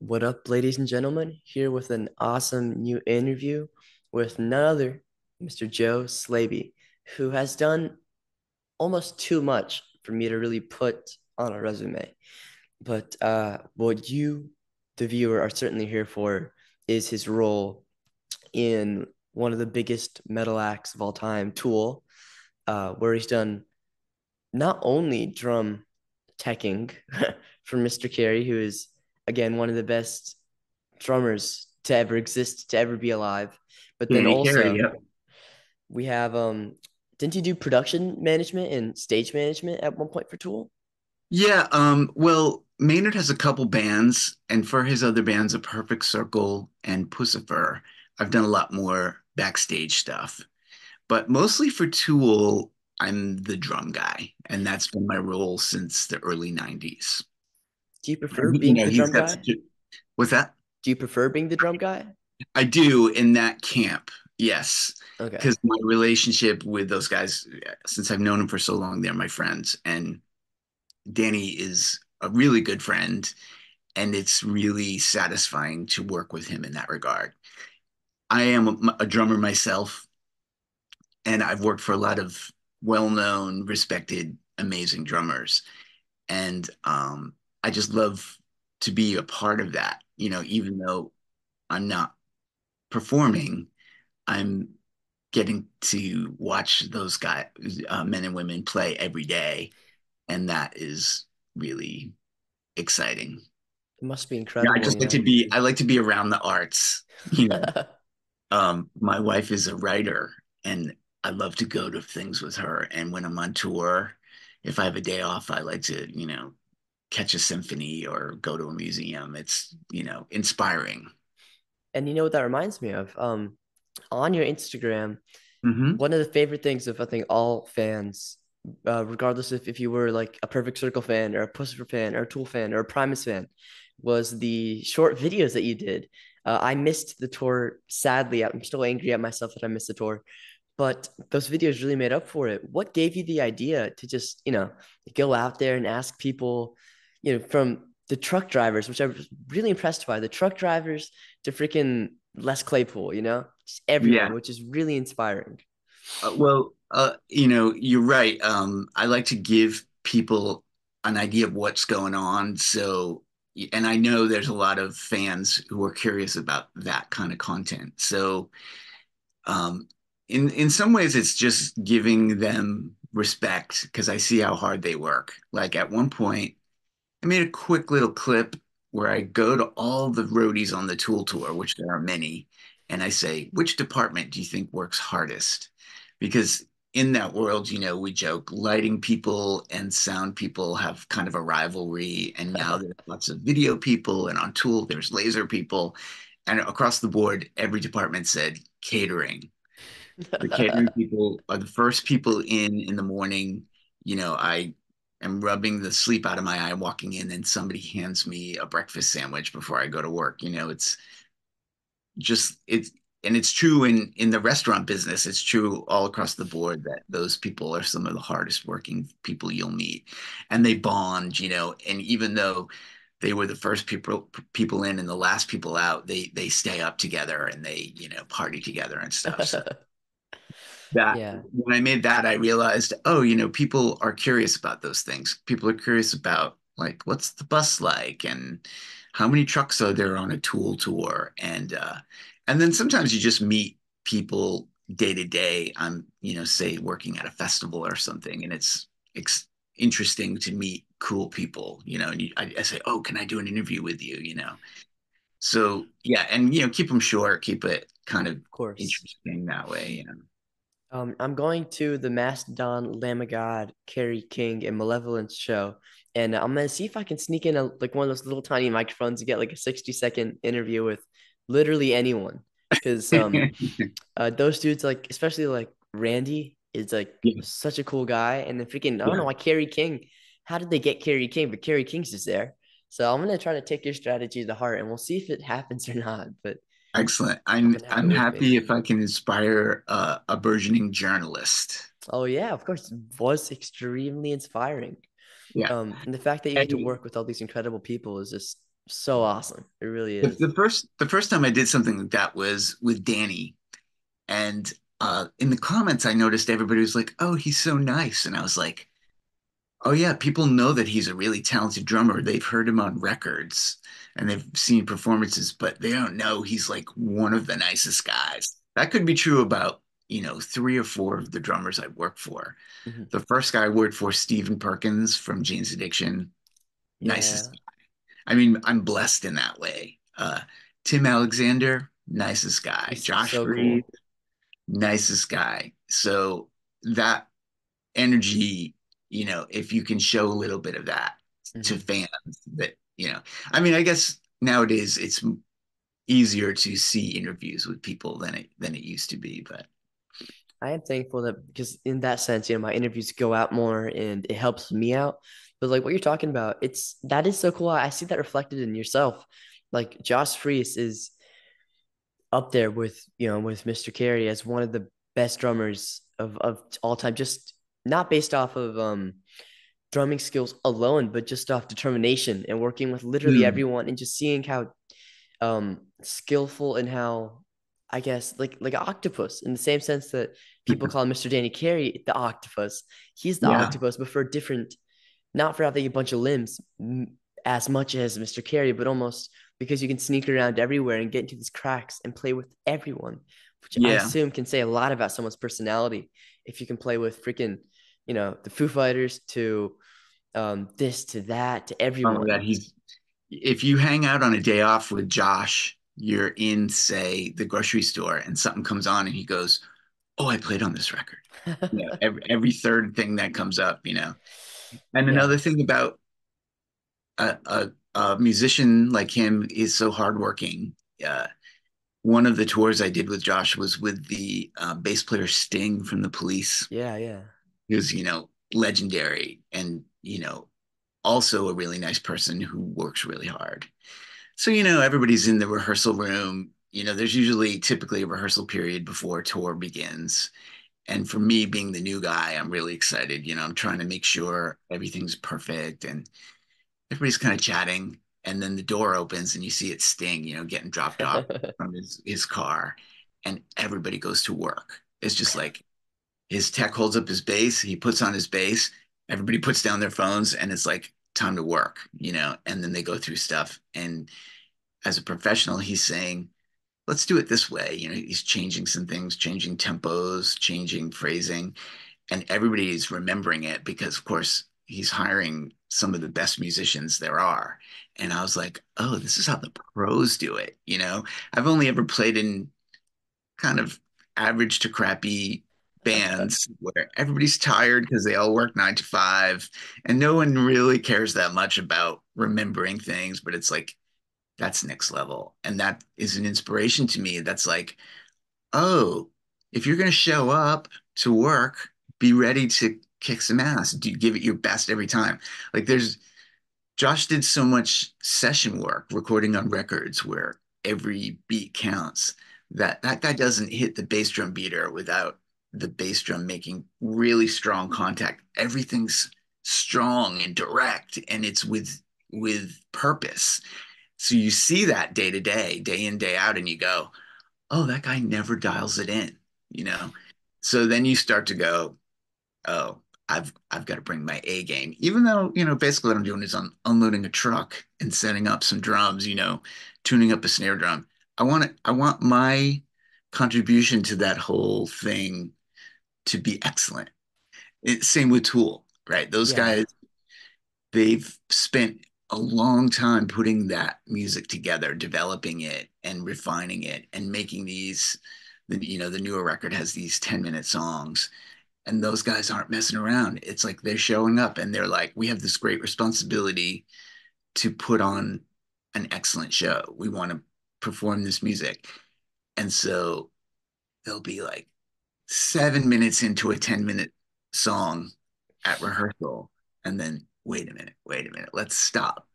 What up, ladies and gentlemen? Here with an awesome new interview with none other, Mr. Joe Slaby, who has done almost too much for me to really put on a resume. But what you, the viewer, are certainly here for is his role in one of the biggest metal acts of all time, Tool, where he's done not only drum teching for Mr. Carey, who is again one of the best drummers to ever exist, to ever be alive. But then Danny Carey, also yep. we have didn't you do production management and stage management at one point for Tool? Yeah, well, Maynard has a couple bands, and for his other bands, A Perfect Circle and Pussifer, I've done a lot more backstage stuff. But mostly for Tool, I'm the drum guy, and that's been my role since the early 90s. Do you And prefer being the he's drum got guy? such a, what's that? Do you prefer being the drum guy? I do in that camp, yes. Okay. Because my relationship with those guys, since I've known them for so long, they're my friends. And Danny is a really good friend, and it's really satisfying to work with him in that regard. I am a drummer myself, and I've worked for a lot of well-known, respected, amazing drummers, and I just love to be a part of that. Even though I'm not performing, I'm getting to watch those guys, men and women, play every day, and that is really exciting. It must be Yeah, I incredible, just you like to know. be I like to be around the arts. My wife is a writer, and I love to go to things with her. And when I'm on tour, if I have a day off, I like to, catch a symphony or go to a museum. It's, inspiring. And you know what that reminds me of? On your Instagram, Hmm. one of the favorite things of I think all fans, regardless if you were like a Perfect Circle fan or a Pussifer fan or a Tool fan or a Primus fan, was the short videos that you did. I missed the tour. Sadly, I'm still angry at myself that I missed the tour, but those videos really made up for it. What gave you the idea to just, go out there and ask people, from the truck drivers, which I was really impressed by, the truck drivers to freaking Les Claypool, just everyone, Yeah. which is really inspiring. You're right. I like to give people an idea of what's going on. So, and I know there's a lot of fans who are curious about that kind of content. So, um, in some ways, it's just giving them respect because I see how hard they work. Like at one point, I made a quick little clip where I go to all the roadies on the Tool Tour, which there are many, and I say, which department do you think works hardest? Because in that world, we joke, lighting people and sound people have kind of a rivalry. And now there's lots of video people, and on Tool, there's laser people. And across the board, every department said catering. The catering people are the first people in the morning. I am rubbing the sleep out of my eye walking in, and somebody hands me a breakfast sandwich before I go to work. It's just and it's true in the restaurant business. It's true all across the board that those people are some of the hardest working people you'll meet, and they bond. And even though they were the first people in and the last people out, they stay up together and they party together and stuff. So that Yeah. when I made that, I realized, oh, people are curious about those things. People are curious about like what's the bus like and how many trucks are there on a Tool tour, and then sometimes you just meet people day to day. I'm say working at a festival or something, and it's interesting to meet cool people, and I say, oh, can I do an interview with you. So yeah, and keep them short, keep it kind of Of course. interesting that way. I'm going to the Mastodon, Lamb of God, Carey King, and Malevolence show, and I'm gonna see if I can sneak in like one of those little tiny microphones and get like a 60-second interview with literally anyone. Because those dudes, like especially like Randy, is like Yeah, such a cool guy, and then freaking I don't yeah, know why Carey King. How did they get Carey King? But Carey King's just there. So I'm gonna try to take your strategy to heart, and we'll see if it happens or not. But excellent. I'm I'm gonna have I'm it with me. happy if I can inspire a burgeoning journalist. Oh yeah, of course, it was extremely inspiring. Yeah, And the fact that you get to and work with all these incredible people is just So awesome. It really The, is. the first time I did something like that was with Danny, and in the comments I noticed everybody was like, "Oh, he's so nice," and I was like, "Oh yeah, people know that he's a really talented drummer. They've heard him on records and they've seen performances, but they don't know he's like one of the nicest guys." That could be true about, three or four of the drummers I worked for. Mhm. The first guy I worked for, Stephen Perkins from Jane's Addiction, nicest. Yeah. I mean, I'm blessed in that way. Tim Alexander, nicest guy. He's Josh so Freed, cool. nicest guy. So that energy, if you can show a little bit of that to Mhm. fans, that, I mean, I guess nowadays it's easier to see interviews with people than it used to be, but I am thankful that because in that sense, my interviews go out more and it helps me out. But like what you're talking about, that is so cool. I see that reflected in yourself. Like Josh Freese is up there with, with Mr. Carey as one of the best drummers of all time, just not based off of drumming skills alone, but just off determination and working with literally mm, everyone and just seeing how skillful and how I guess like an octopus in the same sense that people call Mr. Danny Carey the octopus. He's the yeah, octopus, but for a different, not for having a bunch of limbs as much as Mr. Carey, but almost because you can sneak around everywhere and get into these cracks and play with everyone, which I yeah. assume can say a lot about someone's personality. If you can play with freaking, the Foo Fighters to this to that to Oh my everyone. God, if you hang out on a day off with Josh, you're in, say, the grocery store and something comes on and he goes, "Oh, I played on this record." Every third thing that comes up. And Yeah. another thing about a musician like him is so hardworking. One of the tours I did with Josh was with the bass player Sting from the Police, Yeah, yeah. who's, legendary and, also a really nice person who works really hard. So, everybody's in the rehearsal room. There's usually typically a rehearsal period before a tour begins. And for me, being the new guy, I'm really excited. I'm trying to make sure everything's perfect and everybody's kind of chatting. And then the door opens and you see it Sting, getting dropped off from his car. And everybody goes to work. It's just like his tech holds up his bass, he puts on his bass, everybody puts down their phones, and it's like time to work. And then they go through stuff. And as a professional, he's saying, let's do it this way. He's changing some things, changing tempos, changing phrasing, and everybody is remembering it because, of course, he's hiring some of the best musicians there are. And I was like, oh, this is how the pros do it. I've only ever played in kind of average to crappy bands where everybody's tired because they all work 9 to 5 and no one really cares that much about remembering things, but it's like that's next level. And that is an inspiration to me. That's like, oh, if you're going to show up to work, be ready to kick some ass. Do give it your best every time. Like Josh did so much session work, recording on records where every beat counts. That guy doesn't hit the bass drum beater without the bass drum making really strong contact. Everything's strong and direct, and it's with purpose. So you see that day to day, day in, day out, and you go, oh, that guy never dials it in, you know? So then you start to go, oh, I've got to bring my A game. Even though, basically what I'm doing is unloading a truck and setting up some drums, tuning up a snare drum. I want my contribution to that whole thing to be excellent. Same with Tool, right? Those Yeah. guys, they've spent a long time putting that music together, developing it and refining it and making the newer record has these 10-minute songs. And those guys aren't messing around. It's like they're showing up and they're like, we have this great responsibility to put on an excellent show. We want to perform this music. And so they'll be like 7 minutes into a 10-minute song at rehearsal. And then, wait a minute, let's stop.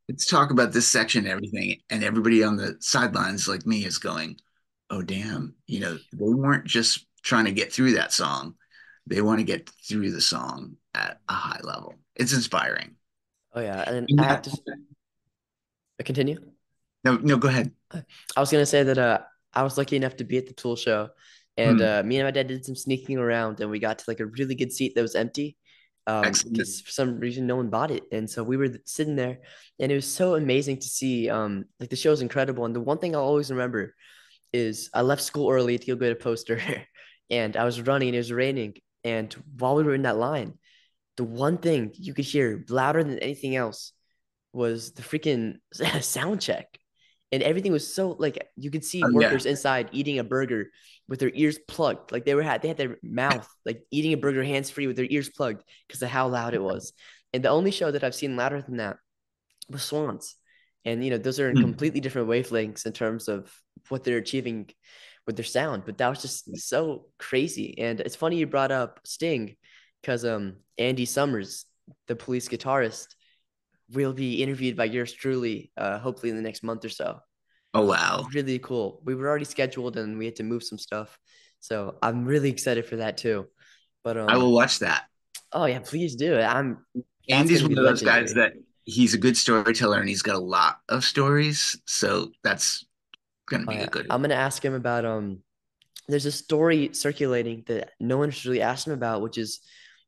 Let's talk about this section and everything. And everybody on the sidelines, like me, is going, oh, damn, they weren't just trying to get through that song. They want to get through the song at a high level. It's inspiring. Oh yeah. And And I have that, to. Continue. No, no, go ahead. I was gonna say that I was lucky enough to be at the tool show, and Hmm. me and my dad did some sneaking around, and we got to like a really good seat that was empty, Excellent. because for some reason no one bought it, and so we were sitting there, and it was so amazing to see. Like the show is incredible, and the one thing I'll always remember is I left school early to go get a poster, and I was running, and it was raining, and while we were in that line, the one thing you could hear louder than anything else was the freaking sound check. And everything was so like you could see Oh yeah. workers inside eating a burger with their ears plugged. Like they had their mouth like eating a burger hands free with their ears plugged because of how loud it was. And the only show that I've seen louder than that was Swans. And those are in Hmm. completely different wavelengths in terms of what they're achieving with their sound. But that was just so crazy. And it's funny you brought up Sting because Andy Summers, the Police guitarist, will be interviewed by yours truly, hopefully in the next month or so. Oh Which is wow. really cool. We were already scheduled and we had to move some stuff. So I'm really excited for that too. But I will watch that. oh yeah, please do. That's Andy's gonna be one of those guys legendary. that he's a good storyteller and he's got a lot of stories. So that's going to Oh be a yeah. good I'm one. gonna ask him about there's a story circulating that no one's really asked him about, which is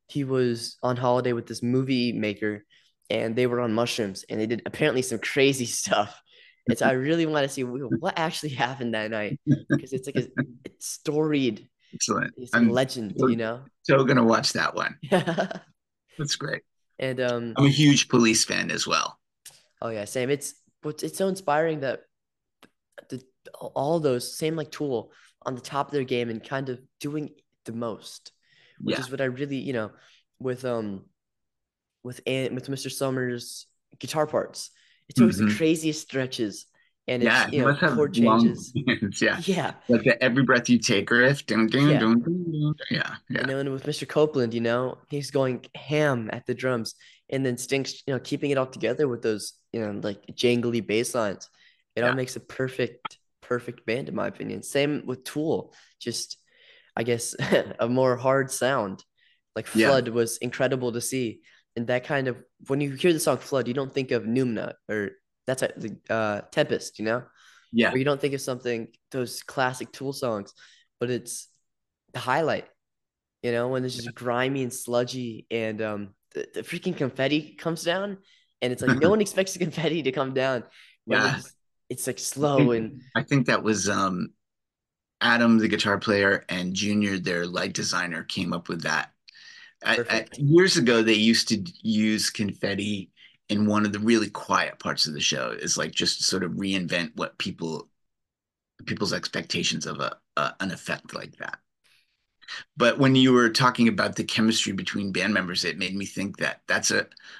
he was on holiday with this movie maker and they were on mushrooms and they did apparently some crazy stuff. It's I really want to see what actually happened that night because it's like it's storied. Excellent. It's like a I'm legend, so, you know? so going to watch that one. That's great. And I'm a huge police fan as well. oh yeah, same. It's so inspiring that the all those same like Tool on the top of their game and kind of doing the most, which Yeah. is what I really, with with Mr. Summers guitar parts. It's always the Hmm. craziest stretches and Yeah, it's, he must have chord long changes. hands. Yeah. Yeah. Like the Every Breath You Take riff. Dun, dun, Yeah. dun, dun, dun. Yeah, And yeah, then with Mr. Copeland, he's going ham at the drums and then Stinks, keeping it all together with those, like jangly bass lines. It all yeah, makes a perfect band in my opinion. Same with Tool, just I guess a more hard sound. Like yeah, Flood was incredible to see. And that kind of when you hear the song Flood, you don't think of Numna or that's the Tempest, yeah. or you don't think of something those classic Tool songs, but it's the highlight when it's just grimy and sludgy and the freaking confetti comes down and it's like no one expects the confetti to come down when Yeah. it's like I slow think and I think that was Adam, the guitar player, and Junior, their light designer, came up with that. perfect. Years ago, they used to use confetti in one of the really quiet parts of the show. Is like just to sort of reinvent what people's expectations of an effect like that. But when you were talking about the chemistry between band members, it made me think that that's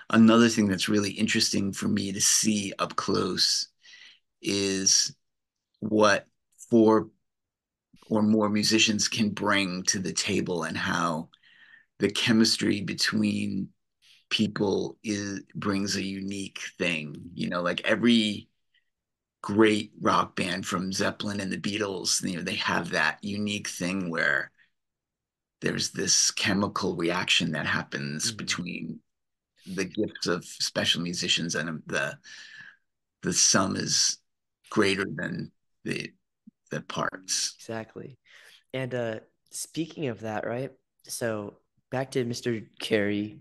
another thing that's really interesting for me to see up close is what four or more musicians can bring to the table and how the chemistry between people is brings a unique thing. Like every great rock band from Zeppelin and the Beatles, they have that unique thing where there's this chemical reaction that happens Mhm. between the gifts of special musicians and the sum is greater than the the parts. Exactly. And speaking of that, right? So back to Mr. Carey.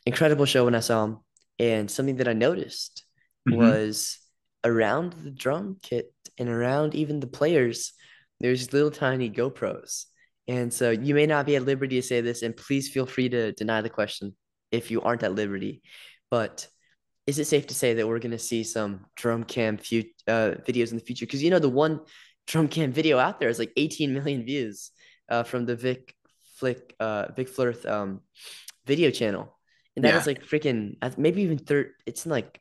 Incredible show when I saw him. And something that I noticed Hmm. was around the drum kit and around even the players, there's little tiny GoPros. And so you may not be at liberty to say this, and please feel free to deny the question if you aren't at liberty. But is it safe to say that we're going to see some drum cam videos in the future? Because the one drum cam video out there is like 18 million views from the Vic Flirth video channel, and that is Yeah. like freaking maybe even third. It's in like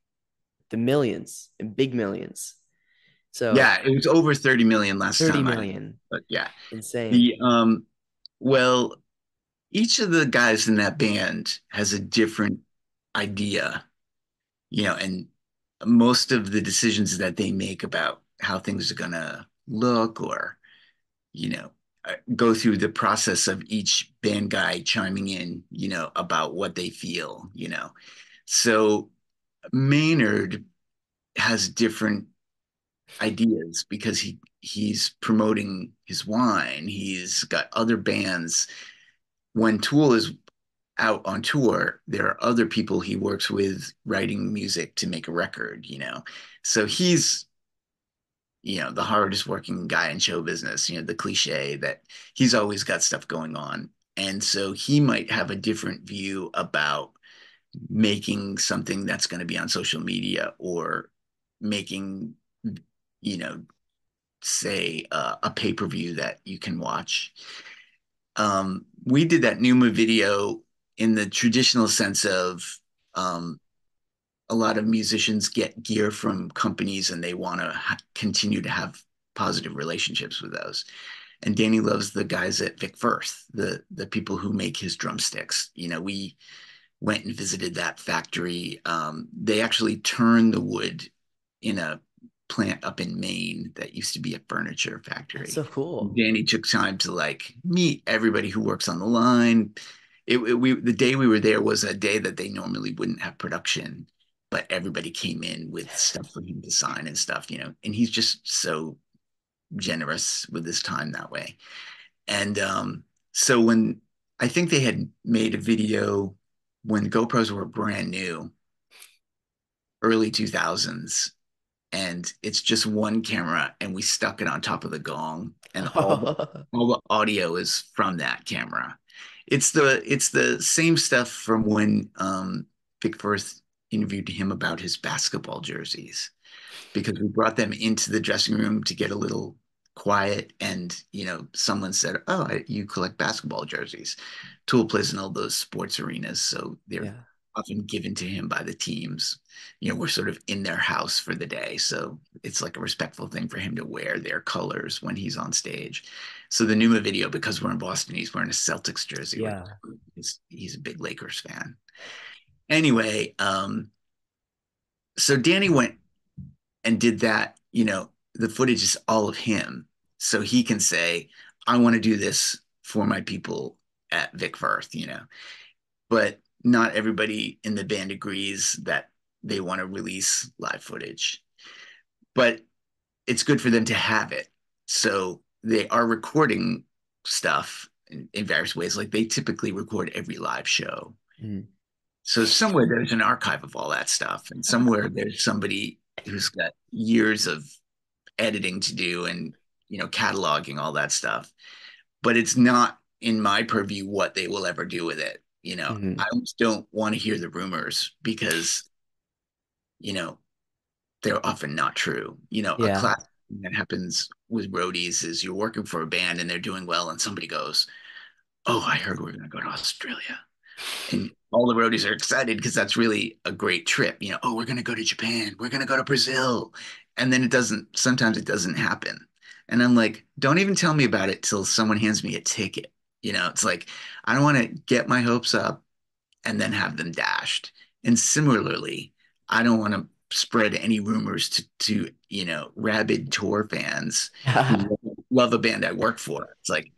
the millions and big millions. So Yeah, it was over 30 million last 30 time I, million, but yeah. insane. The well, each of the guys in that band has a different idea, and most of the decisions that they make about how things are gonna look or, go through the process of each band guy chiming in, about what they feel. So Maynard has different ideas because he's promoting his wine. He's got other bands. When Tool is out on tour, there are other people he works with writing music to make a record, you know. So he's, you know, the hardest working guy in show business, you know, the cliche that he's always got stuff going on. And so he might have a different view about making something that's going to be on social media or making, you know, say a pay-per-view that you can watch. We did that Numa video in the traditional sense of um, a lot of musicians get gear from companies and they want to continue to have positive relationships with those. And Danny loves the guys at Vic Firth, the people who make his drumsticks. You know, we went and visited that factory. They actually turn the wood in a plant up in Maine that used to be a furniture That's factory. so cool. Danny took time to like meet everybody who works on the line. The day we were there was a day that they normally wouldn't have production, but everybody came in with stuff for him to sign and stuff, you know. And he's just so generous with his time that way. And so when I think they had made a video when GoPros were brand new, early 2000s, and it's just one camera, and we stuck it on top of the gong, and all the audio is from that camera. It's the same stuff from when Vic Firth interviewed him about his basketball jerseys because we brought them into the dressing room to get a little quiet. And, you know, someone said, "Oh, you collect basketball jerseys." Tool plays in all those sports arenas. So they're Yeah. often given to him by the teams. You know, we're sort of in their house for the day. So it's like a respectful thing for him to wear their colors when he's on stage. So the Numa video, because we're in Boston, he's wearing a Celtics jersey. Yeah. He's a big Lakers fan. Anyway, so Danny went and did that, you know, the footage is all of him. So he can say, I want to do this for my people at Vic Firth, you know. But not everybody in the band agrees that they want to release live footage. But it's good for them to have it. So they are recording stuff in various ways. Like they typically record every live show. Mm. So somewhere there's an archive of all that stuff, and somewhere there's somebody who's got years of editing to do and cataloging all that stuff. But it's not in my purview what they will ever do with it. I Mhm. almost don't want to hear the rumors because you know they're often not true. A Yeah. classic thing that happens with roadies is you're working for a band and they're doing well, and somebody goes, "Oh, I heard we're going to go to Australia." And all the roadies are excited because that's really a great trip. Oh, we're going to go to Japan. We're going to go to Brazil. And then sometimes it doesn't happen. And I'm like, don't even tell me about it till someone hands me a ticket. It's like, I don't want to get my hopes up and then have them dashed. And similarly, I don't want to spread any rumors to rabid tour fans who love a band I work for. It's like,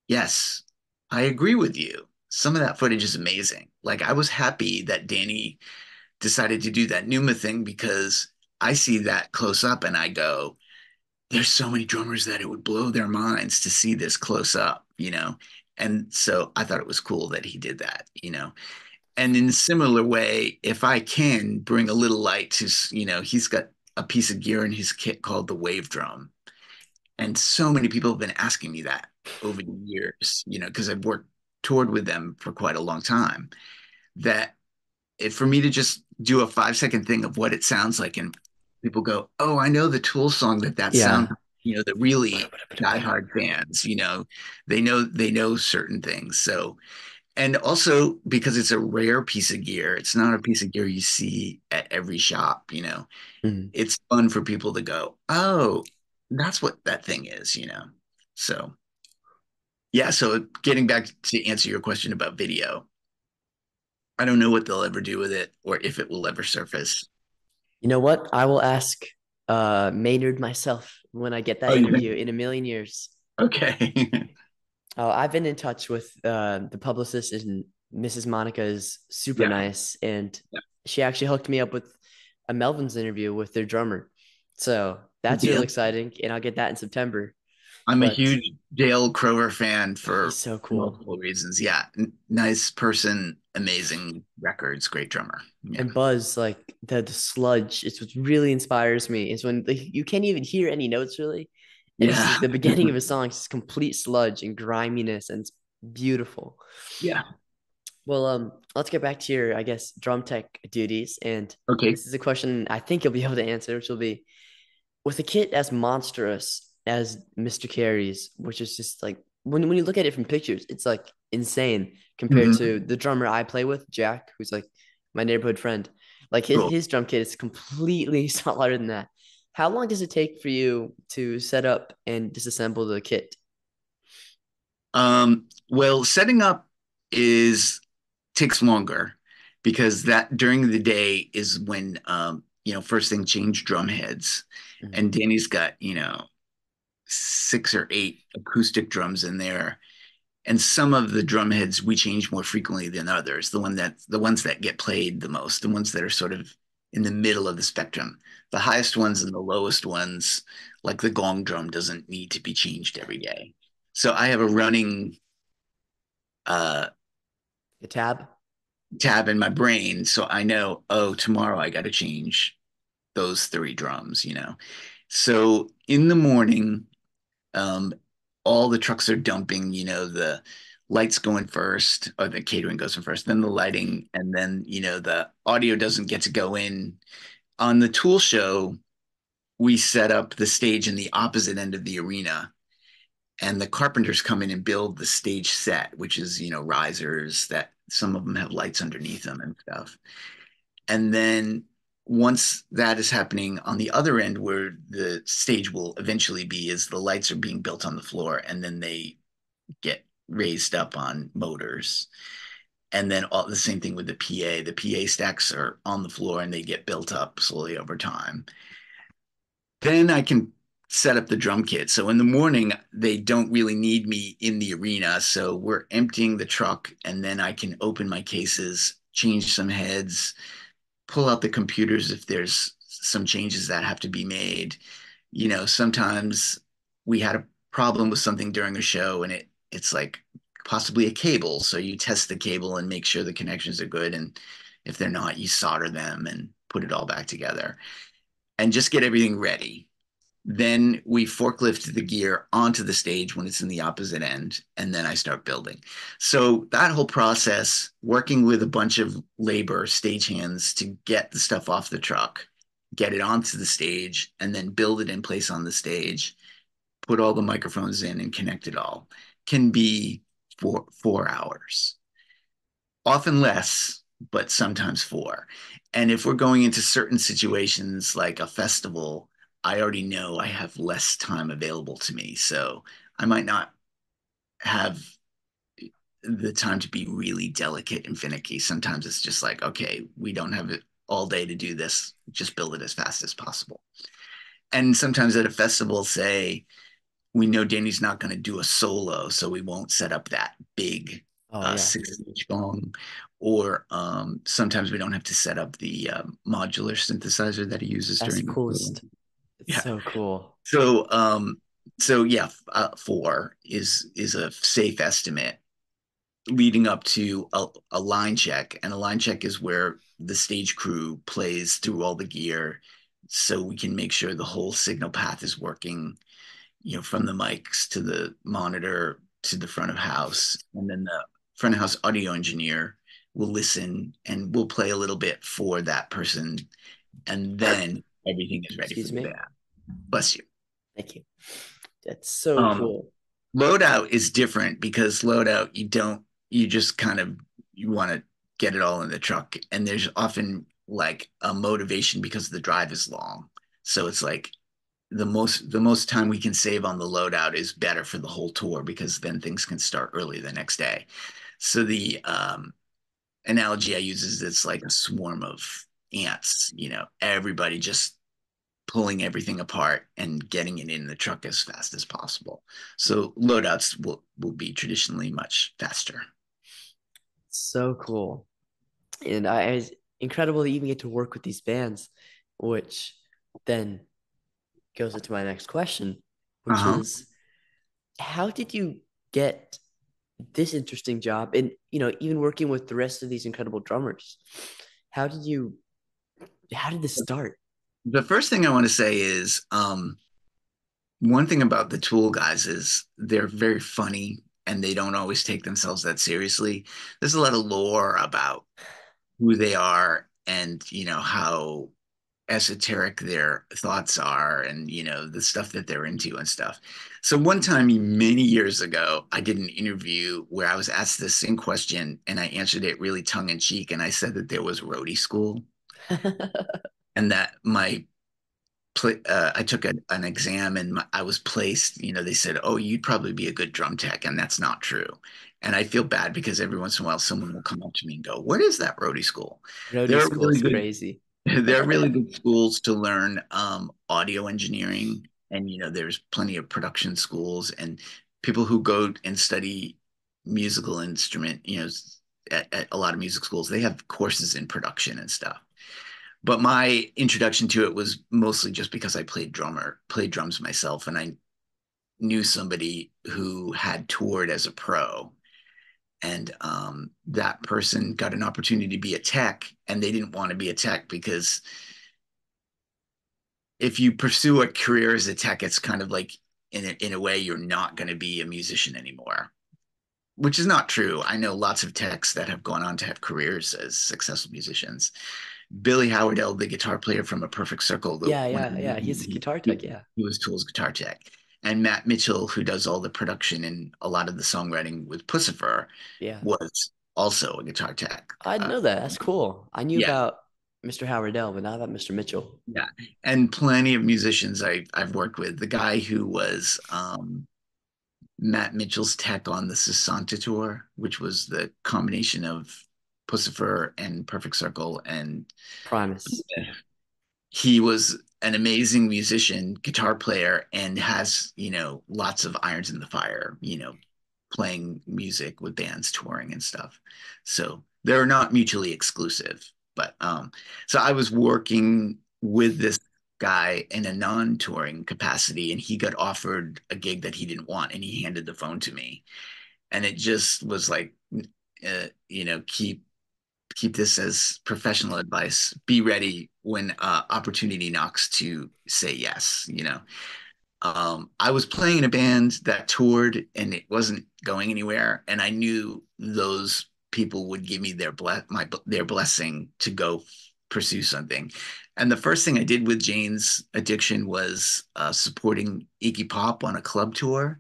yes, I agree with you. Some of that footage is amazing. Like I was happy that Danny decided to do that Numa thing because I see that close up and I go, there's so many drummers that it would blow their minds to see this close up. And so I thought it was cool that he did that. And in a similar way, if I can bring a little light to, he's got a piece of gear in his kit called the wave drum. And so many people have been asking me that over the years, because I've toured with them for quite a long time, that for me to just do a 5-second thing of what it sounds like, and people go, "Oh, I know the Tool song that sounds." Yeah. The really diehard fans, they know certain things. So, and also because it's a rare piece of gear, it's not a piece of gear you see at every shop. Mhm. It's fun for people to go, "Oh, that's what that thing is." So, yeah, so getting back to answer your question about video, I don't know what they'll ever do with it or if it will ever surface. You know what? I will ask Maynard myself when I get Oh, that you interview think? in a million years. Okay. I've been in touch with the publicist, and Mrs. Monica is super Yeah. nice, and Yeah. she actually hooked me up with a Melvin's interview with their drummer. So that's Yeah. really exciting, and I'll get that in September. I'm a But huge Dale Crover fan he's for so cool. multiple reasons. Yeah, nice person, amazing records, great drummer. Yeah, And Buzz, like the sludge, it's what really inspires me is when like, you can't even hear any notes really. And it's yeah, like the beginning of a song, it's complete sludge and griminess, and it's beautiful. yeah. Well, let's get back to your, I guess, drum tech duties. And Okay. this is a question I think you'll be able to answer, which will be with a kit as monstrous as Mr. Carey's, which is just like when you look at it from pictures, it's like insane compared Hmm. to the drummer I play with, Jack, who's like my neighborhood friend. Like his Cool. his drum kit is completely smaller than that. How long does it take for you to set up and disassemble the kit? Well, setting up is takes longer because that during the day is when first thing change drum heads, Mhm. and Danny's got 6 or 8 acoustic drums in there, and some of the drum heads we change more frequently than others. The ones that get played the most, the ones that are sort of in the middle of the spectrum. The highest ones and the lowest ones, like the gong drum, doesn't need to be changed every day. So I have a running uh, The tab? tab in my brain, so I know, oh, tomorrow I got to change those 3 drums. So in the morning, um, all the trucks are dumping, the lights going first, or the catering goes in first, then the lighting, and then, the audio doesn't get to go in. On the tool show, we set up the stage in the opposite end of the arena, and the carpenters come in and build the stage set, which is, risers that some of them have lights underneath them and stuff. And then once that is happening on the other end, where the stage will eventually be, is the lights are being built on the floor, and then they get raised up on motors. And then all the same thing with the PA. The PA stacks are on the floor and they get built up slowly over time. Then I can set up the drum kit. So in the morning, they don't really need me in the arena. So we're emptying the truck, and then I can open my cases, change some heads, pull out the computers if there's some changes that have to be made. Sometimes we had a problem with something during a show, and it's like possibly a cable. So you test the cable and make sure the connections are good. And if they're not, you solder them and put it all back together and just get everything ready. Then we forklift the gear onto the stage when it's in the opposite end, and then I start building. So that whole process, working with a bunch of labor stagehands to get the stuff off the truck, get it onto the stage, and then build it in place on the stage, put all the microphones in and connect it all, can be 4 hours, often less, but sometimes 4. And if we're going into certain situations like a festival, I already know I have less time available to me. So I might not have the time to be really delicate and finicky. Sometimes it's just like, okay, we don't have it all day to do this. Just build it as fast as possible. And sometimes at a festival, say, we know Danny's not going to do a solo, so we won't set up that big Oh yeah, 6 inch gong. Or sometimes we don't have to set up the modular synthesizer that he uses that's the during the solo. coolest. It's Yeah. so cool. So yeah, 4 is a safe estimate leading up to a line check, and a line check is where the stage crew plays through all the gear so we can make sure the whole signal path is working, from the mics to the monitor to the front of house. And then the front of house audio engineer will listen and we'll play a little bit for that person. And then everything is ready for Excuse the me. band. Bless you. Thank you. That's so Um, cool. Loadout is different because loadout, you just kind of, you want to get it all in the truck. And there's often like a motivation because the drive is long. So it's like the most time we can save on the loadout is better for the whole tour because then things can start early the next day. So the analogy I use is it's like a swarm of ants, everybody just pulling everything apart and getting it in the truck as fast as possible. So loadouts will be traditionally much faster. So cool. And incredible to even get to work with these bands, which then goes into my next question, which Uh-huh. is how did you get this interesting job and even working with the rest of these incredible drummers? How did you how did this start? The first thing I want to say is one thing about the Tool guys is they're very funny and they don't always take themselves that seriously. There's a lot of lore about who they are and, how esoteric their thoughts are and, the stuff that they're into and stuff. So one time many years ago, I did an interview where I was asked the same question and I answered it really tongue in cheek. And I said that there was roadie school and that I took an exam and I was placed. They said, "Oh, you'd probably be a good drum tech," and that's not true. And I feel bad because every once in a while, someone will come up to me and go, "What is that roadie school?" Roadie There are school really is good, crazy. there are really good schools to learn audio engineering, and there's plenty of production schools and people who go and study musical instrument. At a lot of music schools, they have courses in production and stuff. But my introduction to it was mostly just because I played drums myself, and I knew somebody who had toured as a pro, and that person got an opportunity to be a tech, and they didn't want to be a tech because if you pursue a career as a tech, it's kind of like in a way you're not going to be a musician anymore, which is not true. I know lots of techs that have gone on to have careers as successful musicians. Billy Howardell, the guitar player from A Perfect Circle, Yeah, yeah, yeah. He's a guitar tech. Yeah, he was Tool's guitar tech. And Matt Mitchell, who does all the production and a lot of the songwriting with Pussifer, yeah. was also a guitar tech. I didn't know that. That's cool. I knew Yeah, about Mr. Howardell, but not about Mr. Mitchell. yeah. And plenty of musicians I've worked with. The guy who was Matt Mitchell's tech on the Sasanta tour, which was the combination of Pussifer and Perfect Circle and Primus. he was an amazing musician, guitar player, and has, lots of irons in the fire, playing music with bands, touring and stuff. So they're not mutually exclusive. But so I was working with this guy in a non-touring capacity, and he got offered a gig that he didn't want, and he handed the phone to me. And it just was like, keep this as professional advice. Be ready when opportunity knocks to say yes. I was playing in a band that toured and it wasn't going anywhere, and I knew those people would give me their blessing to go pursue something. And the first thing I did with Jane's Addiction was supporting Iggy Pop on a club tour.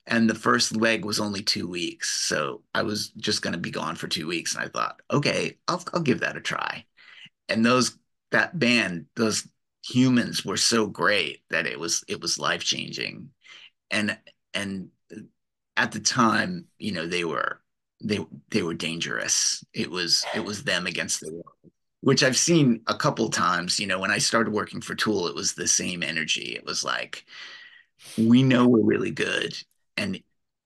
And the first leg was only 2 weeks. So I was just going to be gone for 2 weeks. And I thought, okay, I'll give that a try. And that band, those humans were so great that it was life changing. And, and at the time, they, they were dangerous. It was them against the world, which I've seen a couple times. When I started working for Tool, it was the same energy. It was like, we know we're really good and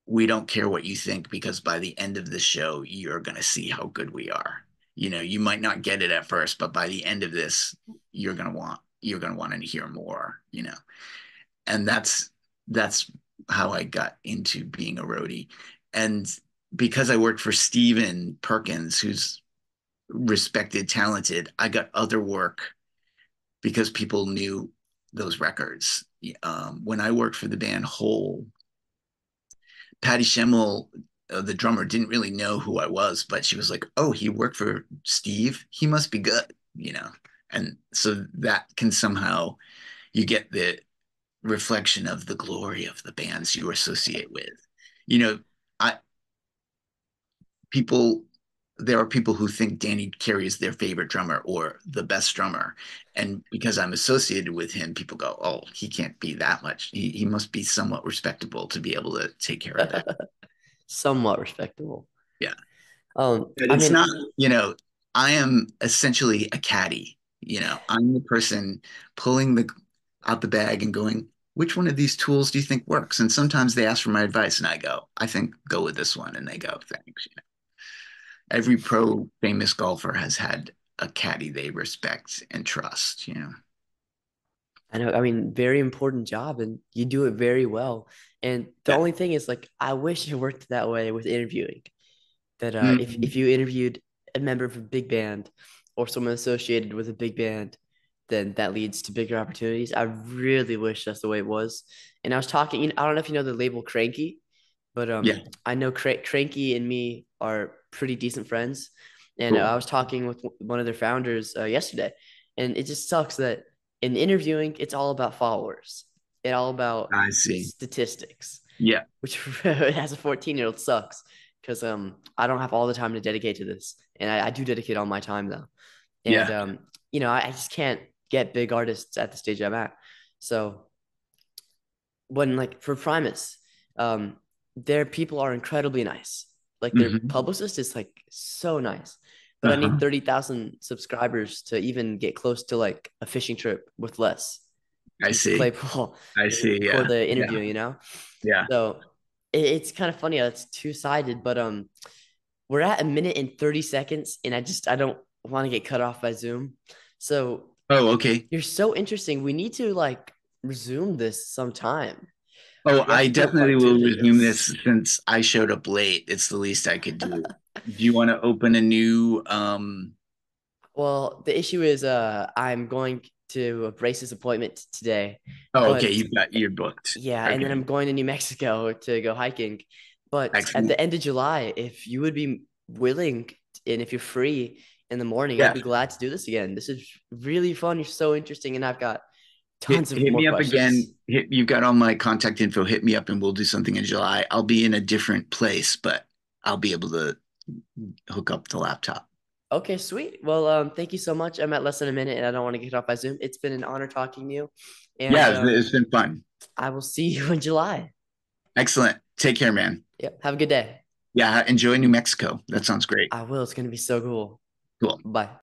we don't care what you think because by the end of the show you're going to see how good we are. You might not get it at first, but by the end of this you're going to want to hear more. And that's how I got into being a roadie. And because I worked for Steven Perkins, who's respected, talented, I got other work because people knew those records. When I worked for the band Hole, Patty Schemmel, the drummer, didn't really know who I was, but she was like, "Oh, he worked for Steve. He must be good." And so that can somehow you get the reflection of the glory of the bands you associate with. You know, I people there are people who think Danny Carey is their favorite drummer or the best drummer. And because I'm associated with him, people go, "Oh, he can't be that much. He must be somewhat respectable to be able to take care of that." Somewhat respectable. Yeah. But I it's mean, not, I am essentially a caddy. I'm the person pulling the out the bag and going, which one of these tools do you think works? And sometimes they ask for my advice and I go, I think go with this one. And they go, thanks. Every pro famous golfer has had a caddy they respect and trust, you know. I know, I mean, very important job and you do it very well. And the Yeah. only thing is like I wish it worked that way with interviewing. That if Mm, you interviewed a member of a big band or someone associated with a big band, then that leads to bigger opportunities. I really wish that's the way it was. And I was talking, I don't know if you know the label Cranky, but yeah, I know Cranky and me are pretty decent friends. And I cool. was talking with one of their founders yesterday, and it just sucks that in interviewing, it's all about followers. It's all about I see. statistics, Yeah, which as a 14-year-old sucks because I don't have all the time to dedicate to this, and I do dedicate all my time though, and yeah. I just can't get big artists at the stage I'm at. So when like for Primus, their people are incredibly nice. Like their Hmm. publicist is like so nice. But I need Uh-huh. 30,000 subscribers to even get close to like a fishing trip with less I to Mr. see. Claypool I see. for Yeah. the Yeah. interview, you know? Yeah. So it's kind of funny. It's two-sided, but we're at a minute and 30 seconds, and I don't want to get cut off by Zoom. So Oh, okay. you're so interesting. We need to like resume this sometime. Oh, We have I to do a definitely part two will to resume this. this since I showed up late. It's the least I could do. Do you want to open a new Well, the issue is I'm going to a braces appointment today, Oh, okay, but you're booked. yeah, and then Okay. I'm going to New Mexico to go hiking. But at Excellent. the end of July, if you would be willing and if you're free in the morning, I'd Yeah. be glad to do this again. This is really fun. You're so interesting, and I've got Hit tons of hit more me up questions. again. You've got all my contact info. Hit me up and we'll do something in July. I'll be in a different place, but I'll be able to hook up the laptop. Okay, sweet. Well, thank you so much. I'm at less than a minute, and I don't want to get off by Zoom. It's been an honor talking to you, and Yeah, it's been fun. I will see you in July. Excellent. Take care, man. Yep. Have a good day. Yeah, enjoy New Mexico. That sounds great. I will. It's going to be so cool. Cool. Bye.